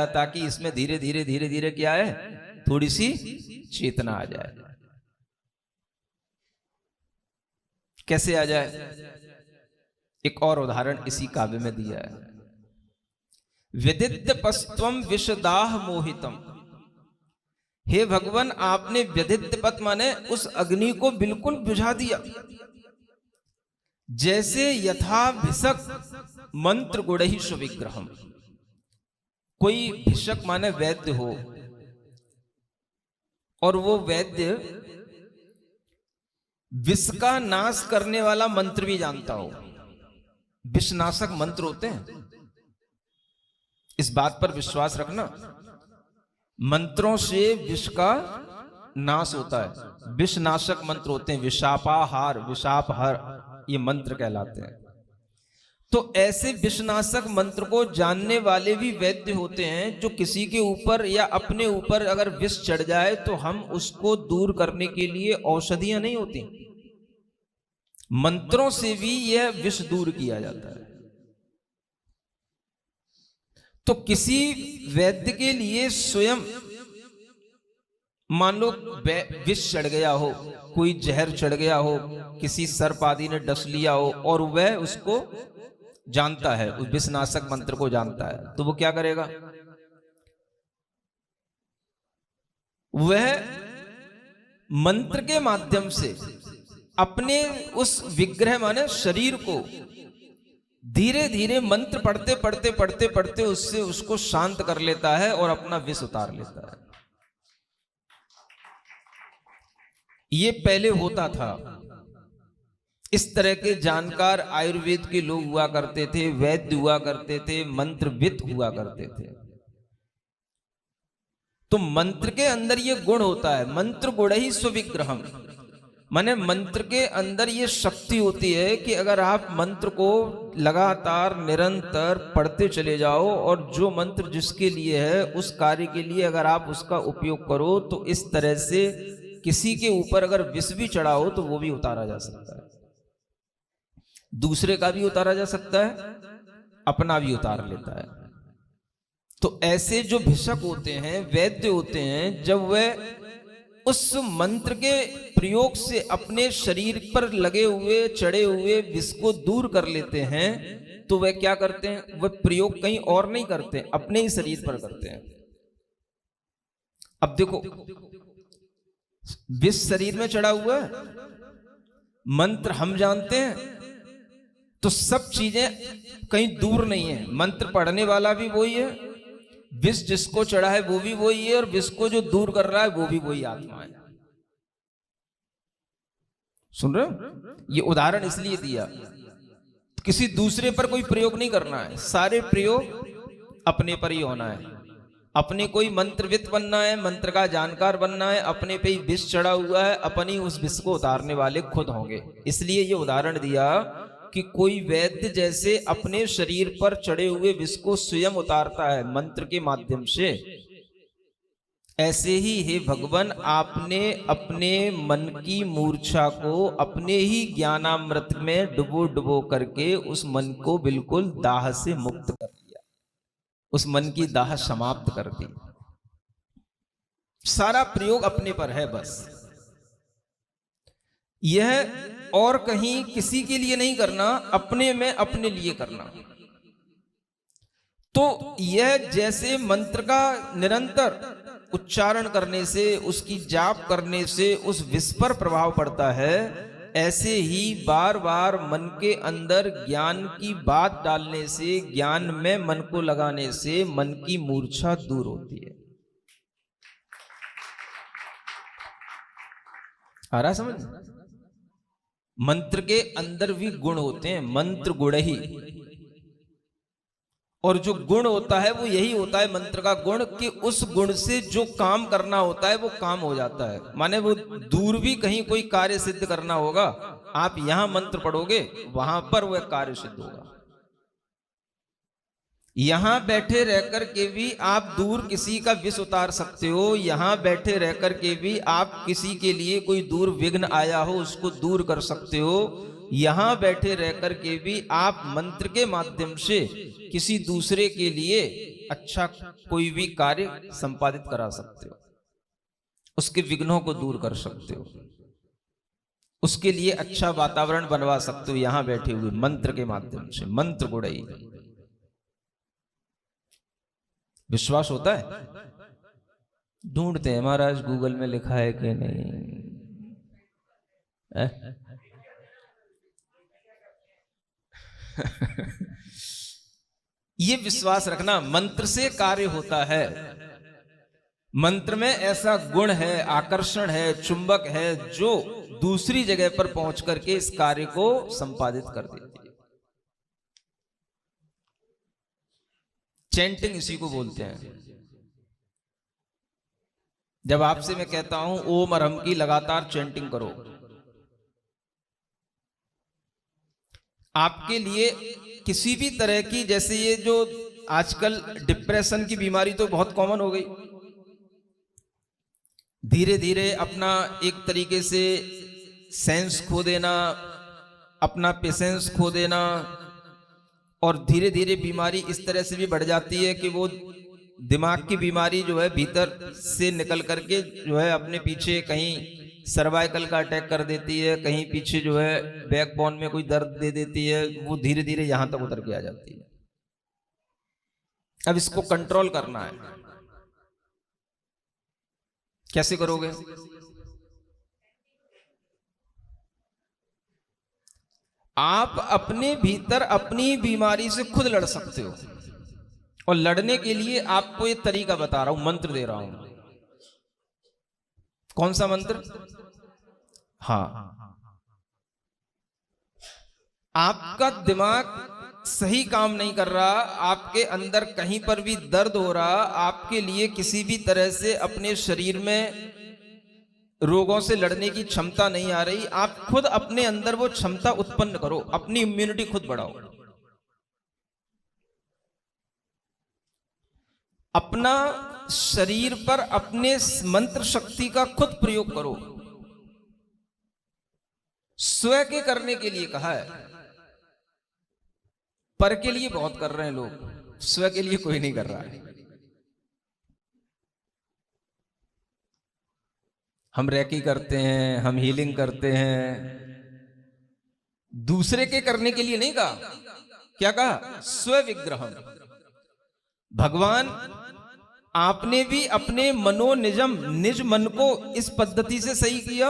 ताकि इसमें धीरे धीरे धीरे धीरे क्या है, थोड़ी सी चेतना आ जाए। कैसे आ जाए? एक और उदाहरण इसी काव्य में दिया है। व्यदित्य पस्त्वम विषदाह मोहितम। हे भगवान, आपने व्यदित्य पत माने उस अग्नि को बिल्कुल बुझा दिया, जैसे यथा भिषक मंत्र गुड़हि सुविग्रहम। कोई भिषक माने वैद्य हो, और वो वैद्य विष का नाश करने वाला मंत्र भी जानता हो। विषनाशक मंत्र होते हैं, इस बात पर विश्वास रखना। मंत्रों से विष का नाश होता है। विषनाशक मंत्र होते हैं, विषापाहार, विषापहर, ये मंत्र कहलाते हैं। तो ऐसे विषनाशक मंत्र को जानने वाले भी वैद्य होते हैं, जो किसी के ऊपर या अपने ऊपर अगर विष चढ़ जाए तो हम उसको दूर करने के लिए औषधियां नहीं होती, मंत्रों से भी यह विष दूर किया जाता है। तो किसी वैद्य के लिए स्वयं मान लो विष चढ़ गया हो, कोई जहर चढ़ गया हो, किसी सर्प आदि ने डस लिया हो, और वह उसको जानता है, उस विषनाशक मंत्र को जानता है, तो वो क्या करेगा? वह मंत्र के माध्यम से अपने उस विग्रह माने शरीर को धीरे धीरे मंत्र पढ़ते पढ़ते पढ़ते पढ़ते उससे उसको शांत कर लेता है और अपना विष उतार लेता है। ये पहले होता था। इस तरह के जानकार आयुर्वेद के लोग हुआ करते थे, वैद्य हुआ करते थे, मंत्रविद हुआ करते थे। तो मंत्र के अंदर ये गुण होता है, मंत्र गुणहि स्वविग्रहम, माने मंत्र के अंदर ये शक्ति होती है कि अगर आप मंत्र को लगातार निरंतर पढ़ते चले जाओ, और जो मंत्र जिसके लिए है उस कार्य के लिए अगर आप उसका उपयोग करो, तो इस तरह से किसी के ऊपर अगर विष भी चढ़ा हो तो वो भी उतारा जा सकता है, दूसरे का भी उतारा जा सकता है, अपना भी उतार लेता है। तो ऐसे जो भिषक होते हैं, वैद्य होते हैं, जब वह उस मंत्र के प्रयोग से अपने शरीर पर लगे हुए चढ़े हुए विष को दूर कर लेते हैं, तो वह क्या करते हैं? वह प्रयोग कहीं और नहीं करते, अपने ही शरीर पर करते हैं। अब देखो, विष शरीर में चढ़ा हुआ है, मंत्र हम जानते हैं, तो सब चीजें कहीं दूर नहीं है। मंत्र पढ़ने वाला भी वही है, विष जिसको चढ़ा है वो भी वही है, और विष को जो दूर कर रहा है वो भी वही आत्मा है। सुन रहे हो? ये उदाहरण इसलिए दिया, किसी दूसरे पर कोई प्रयोग नहीं करना है, सारे प्रयोग अपने पर ही होना है। अपने कोई मंत्रविद बनना है, मंत्र का जानकार बनना है, अपने पे ही विष चढ़ा हुआ है, अपनी उस विष को उतारने वाले खुद होंगे। इसलिए ये उदाहरण दिया कि कोई वैद्य जैसे अपने शरीर पर चढ़े हुए विष को स्वयं उतारता है मंत्र के माध्यम से, ऐसे ही हे भगवान, आपने अपने मन की मूर्छा को अपने ही ज्ञानामृत में डुबो डुबो करके उस मन को बिल्कुल दाह से मुक्त कर दिया, उस मन की दाह समाप्त कर दी। सारा प्रयोग अपने पर है बस, यह और कहीं किसी के लिए नहीं करना, अपने में अपने लिए करना। तो यह जैसे मंत्र का निरंतर उच्चारण करने से, उसकी जाप करने से उस विष पर प्रभाव पड़ता है, ऐसे ही बार बार मन के अंदर ज्ञान की बात डालने से, ज्ञान में मन को लगाने से मन की मूर्छा दूर होती है। आ रहा समझ? मंत्र के अंदर भी गुण होते हैं, मंत्र गुण ही, और जो गुण होता है वो यही होता है मंत्र का गुण, कि उस गुण से जो काम करना होता है वो काम हो जाता है। माने वो दूर भी कहीं कोई कार्य सिद्ध करना होगा, आप यहां मंत्र पढ़ोगे, वहां पर वह कार्य सिद्ध होगा। यहां बैठे रहकर के भी आप दूर किसी का विष उतार सकते हो, यहां बैठे रहकर के भी आप किसी के लिए कोई दूर विघ्न आया हो उसको दूर कर सकते हो, यहां बैठे रहकर के भी आप मंत्र के माध्यम से किसी दूसरे के लिए अच्छा कोई भी कार्य संपादित करा सकते हो, उसके विघ्नों को दूर कर सकते हो, उसके लिए अच्छा वातावरण बनवा सकते हो यहां बैठे हुए मंत्र के माध्यम से। मंत्र गुड़ई विश्वास होता है? ढूंढते हैं महाराज गूगल में लिखा है कि नहीं है? ये विश्वास रखना, मंत्र से कार्य होता है। मंत्र में ऐसा गुण है, आकर्षण है, चुंबक है, जो दूसरी जगह पर पहुंच करके इस कार्य को संपादित कर देती है। चैंटिंग इसी को बोलते हैं। जब आपसे मैं कहता हूं ओम अरहम की लगातार चैंटिंग करो, आपके लिए किसी भी तरह की, जैसे ये जो आजकल डिप्रेशन की बीमारी तो बहुत कॉमन हो गई, धीरे धीरे अपना एक तरीके से सेंस खो देना, अपना पेशेंस खो देना, और धीरे धीरे बीमारी इस तरह से भी बढ़ जाती है कि वो दिमाग की बीमारी जो है भीतर से निकल करके जो है अपने पीछे कहीं सर्वाइकल का अटैक कर देती है, कहीं पीछे जो है बैकबोन में कोई दर्द दे देती है, वो धीरे धीरे यहां तक उतर के आ जाती है। अब इसको कंट्रोल करना है, कैसे करोगे? आप अपने भीतर अपनी बीमारी से खुद लड़ सकते हो, और लड़ने के लिए आपको ये तरीका बता रहा हूं, मंत्र दे रहा हूं। कौन सा मंत्र? हाँ, आपका दिमाग सही काम नहीं कर रहा, आपके अंदर कहीं पर भी दर्द हो रहा, आपके लिए किसी भी तरह से अपने शरीर में रोगों से लड़ने की क्षमता नहीं आ रही, आप खुद अपने अंदर वो क्षमता उत्पन्न करो, अपनी इम्यूनिटी खुद बढ़ाओ, अपना शरीर पर अपने मंत्र शक्ति का खुद प्रयोग करो। स्वयं के करने के लिए कहा है, पर के लिए बहुत कर रहे हैं लोग, स्वयं के लिए कोई नहीं कर रहा है। हम रैकी करते हैं, हम हीलिंग करते हैं, दूसरे के करने के लिए नहीं कहा। क्या कहा? स्व विग्रह। भगवान आपने भी अपने मनोनिजम निज मन को इस पद्धति से सही किया,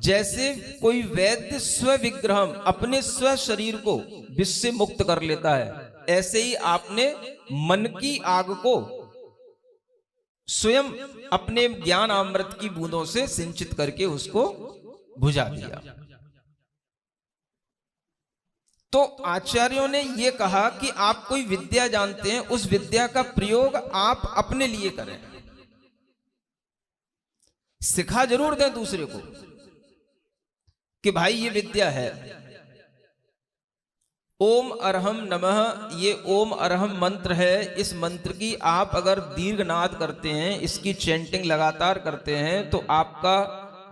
जैसे कोई वैद्य स्व विग्रह अपने स्व शरीर को विष से मुक्त कर लेता है, ऐसे ही आपने मन की आग को स्वयं अपने ज्ञान अमृत की बूंदों से सिंचित करके उसको बुझा दिया। तो आचार्यों ने यह कहा कि आप कोई विद्या जानते हैं, उस विद्या का प्रयोग आप अपने लिए करें, सिखा जरूर दें दूसरे को कि भाई ये विद्या है। ओम अरहम नमः, ये ओम अरहम मंत्र है। इस मंत्र की आप अगर दीर्घनाद करते हैं, इसकी चैंटिंग लगातार करते हैं, तो आपका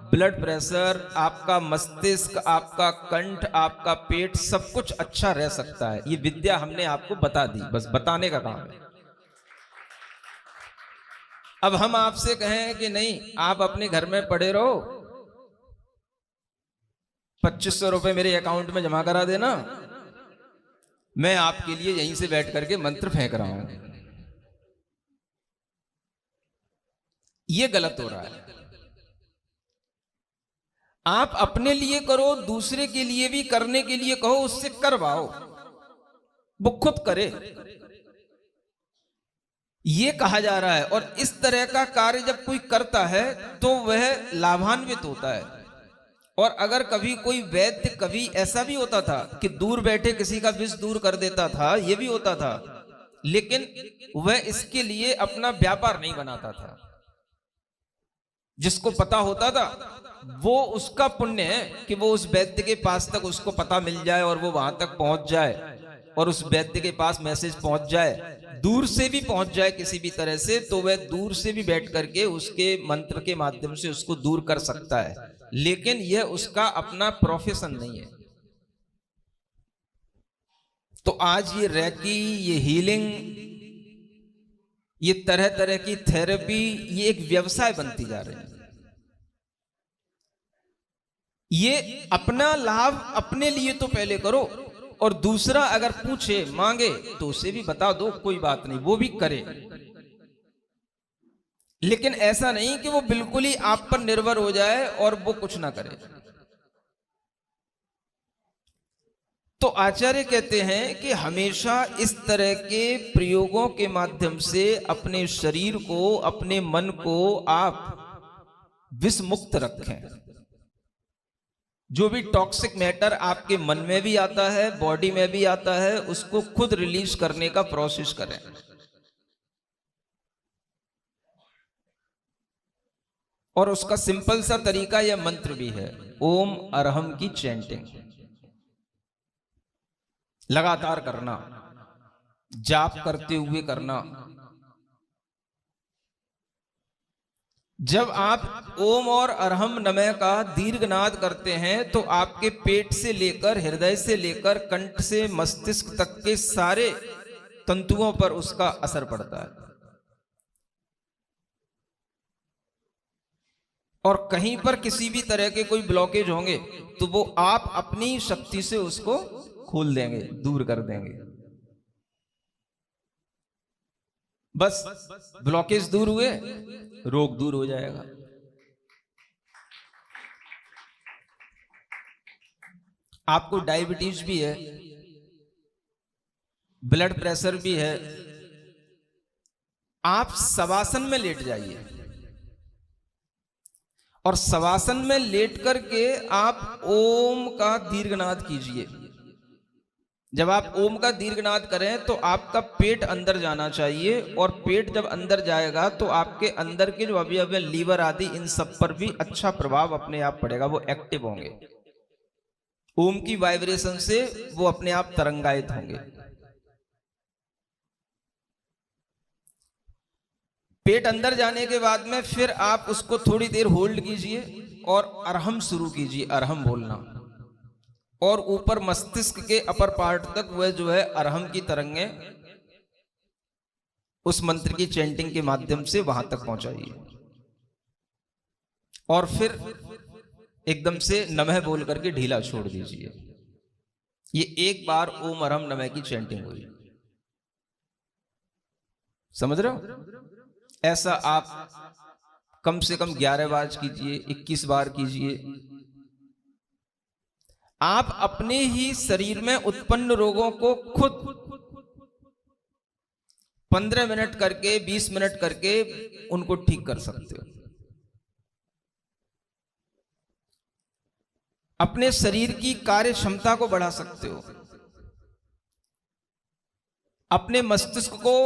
ब्लड प्रेशर, आपका मस्तिष्क, आपका कंठ, आपका पेट, सब कुछ अच्छा रह सकता है। ये विद्या हमने आपको बता दी, बस बताने का काम है। अब हम आपसे कहें कि नहीं, आप अपने घर में पड़े रहो, 2500 रुपए मेरे अकाउंट में जमा करा देना, मैं आपके लिए यहीं से बैठ करके मंत्र फेंक रहा हूं, यह गलत हो रहा है। आप अपने लिए करो, दूसरे के लिए भी करने के लिए कहो, उससे करवाओ, वो खुद करे, ये कहा जा रहा है। और इस तरह का कार्य जब कोई करता है तो वह लाभान्वित होता है। और अगर कभी कोई वैद्य, कभी ऐसा भी होता था कि दूर बैठे किसी का विष दूर कर देता था, यह भी होता था, लेकिन वह इसके लिए अपना व्यापार नहीं बनाता था। जिसको पता होता था वो उसका पुण्य है कि वो उस वैद्य के पास तक उसको पता मिल जाए और वो वहां तक पहुंच जाए, और उस वैद्य के पास मैसेज पहुंच जाए, दूर से भी पहुंच जाए किसी भी तरह से, तो वह दूर से भी बैठ करके उसके मंत्र के माध्यम से उसको दूर कर सकता है। लेकिन यह उसका अपना प्रोफेशन नहीं है। तो आज ये रैकी, ये हीलिंग, ये तरह तरह की थेरेपी, ये एक व्यवसाय बनती जा रही है। ये अपना लाभ अपने लिए तो पहले करो, और दूसरा अगर पूछे मांगे तो उसे भी बता दो, कोई बात नहीं, वो भी करे। लेकिन ऐसा नहीं कि वो बिल्कुल ही आप पर निर्भर हो जाए और वो कुछ ना करे। तो आचार्य कहते हैं कि हमेशा इस तरह के प्रयोगों के माध्यम से अपने शरीर को, अपने मन को आप विष मुक्त रखें। जो भी टॉक्सिक मैटर आपके मन में भी आता है, बॉडी में भी आता है, उसको खुद रिलीज करने का प्रोसेस करें। और उसका सिंपल सा तरीका यह मंत्र भी है, ओम अरहम की चैंटिंग लगातार करना, जाप करते हुए करना। जब आप ओम और अरहम नमः का दीर्घनाद करते हैं तो आपके पेट से लेकर, हृदय से लेकर, कंठ से मस्तिष्क तक के सारे तंतुओं पर उसका असर पड़ता है। और कहीं पर किसी भी तरह के कोई ब्लॉकेज होंगे तो वो आप अपनी शक्ति से उसको खोल देंगे, दूर कर देंगे। बस ब्लॉकेज दूर हुए, रोग दूर हो जाएगा। आपको डायबिटीज भी है, ब्लड प्रेशर भी है, आप शवासन में लेट जाइए और शवासन में लेट करके आप ओम का दीर्घनाद कीजिए। जब आप ओम का दीर्घनाद करें तो आपका पेट अंदर जाना चाहिए, और पेट जब अंदर जाएगा तो आपके अंदर के जो अवयव है, लीवर आदि, इन सब पर भी अच्छा प्रभाव अपने आप पड़ेगा, वो एक्टिव होंगे। ओम की वाइब्रेशन से वो अपने आप तरंगायित होंगे। पेट अंदर जाने के बाद में फिर आप उसको थोड़ी देर होल्ड कीजिए और अरहम शुरू कीजिए, अरहम बोलना। और ऊपर मस्तिष्क के अपर पार्ट तक वह जो है अरहम की तरंगें उस मंत्र की चैंटिंग के माध्यम से वहां तक पहुंचाइए। और फिर एकदम से नमः बोल करके ढीला छोड़ दीजिए। ये एक बार ओम अरहम नमः की चैंटिंग हुई। समझ रहे हो? ऐसा आप कम से कम 11 बार कीजिए, 21 बार कीजिए। आप अपने ही शरीर में उत्पन्न रोगों को खुद 15 मिनट करके, 20 मिनट करके उनको ठीक कर सकते हो। अपने शरीर की कार्य क्षमता को बढ़ा सकते हो। अपने मस्तिष्क को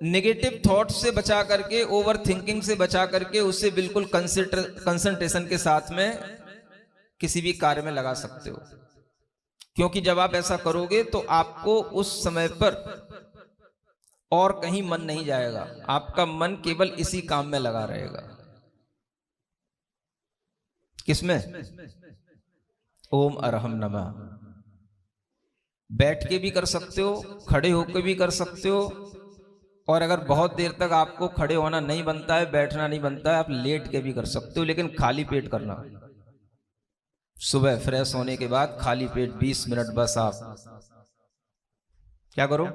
नेगेटिव थॉट से बचा करके, ओवर थिंकिंग से बचा करके, उससे बिल्कुल कंसंट्रेशन के साथ में किसी भी कार्य में लगा सकते हो। क्योंकि जब आप ऐसा करोगे तो आपको उस समय पर और कहीं मन नहीं जाएगा, आपका मन केवल इसी काम में लगा रहेगा। किसमें? ओम अरहम नमः। बैठ के भी कर सकते हो, खड़े होकर भी कर सकते हो, और अगर बहुत देर तक आपको खड़े होना नहीं बनता है, बैठना नहीं बनता है, आप लेट के भी कर सकते हो, लेकिन खाली पेट करना। सुबह फ्रेश होने के बाद खाली पेट 20 मिनट बस आप क्या करो।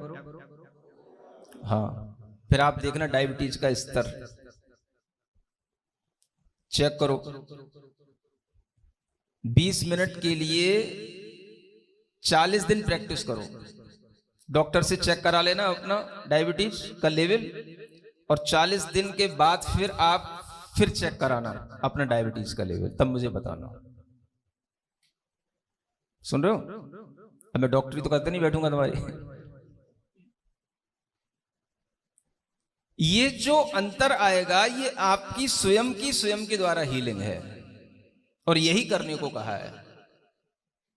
हाँ, फिर आप देखना डायबिटीज का स्तर चेक करो। 20 मिनट के लिए 40 दिन प्रैक्टिस करो। डॉक्टर से चेक करा लेना अपना डायबिटीज का लेवल, और 40 दिन के बाद फिर आप फिर चेक कराना अपना डायबिटीज का लेवल, तब मुझे बताना। सुन रहे हो? अब मैं डॉक्टरी तो करते नहीं बैठूंगा तुम्हारी। ये जो अंतर आएगा, ये आपकी स्वयं के द्वारा हीलिंग है, और यही करने को कहा है।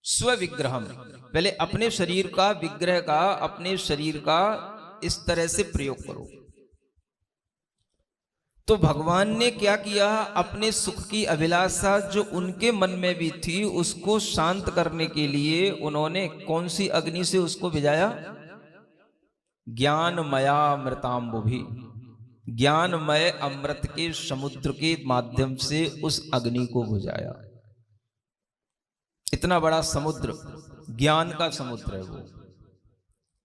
स्व विग्रहम, पहले अपने शरीर का विग्रह का, अपने शरीर का इस तरह से प्रयोग करो। तो भगवान ने क्या किया? अपने सुख की अभिलाषा जो उनके मन में भी थी, उसको शांत करने के लिए उन्होंने कौन सी अग्नि से उसको भिजाया? ज्ञान मया मृताम्बुभि। ज्ञानमय अमृत के समुद्र के माध्यम से उस अग्नि को बुझाया। इतना बड़ा समुद्र, ज्ञान का समुद्र है वो।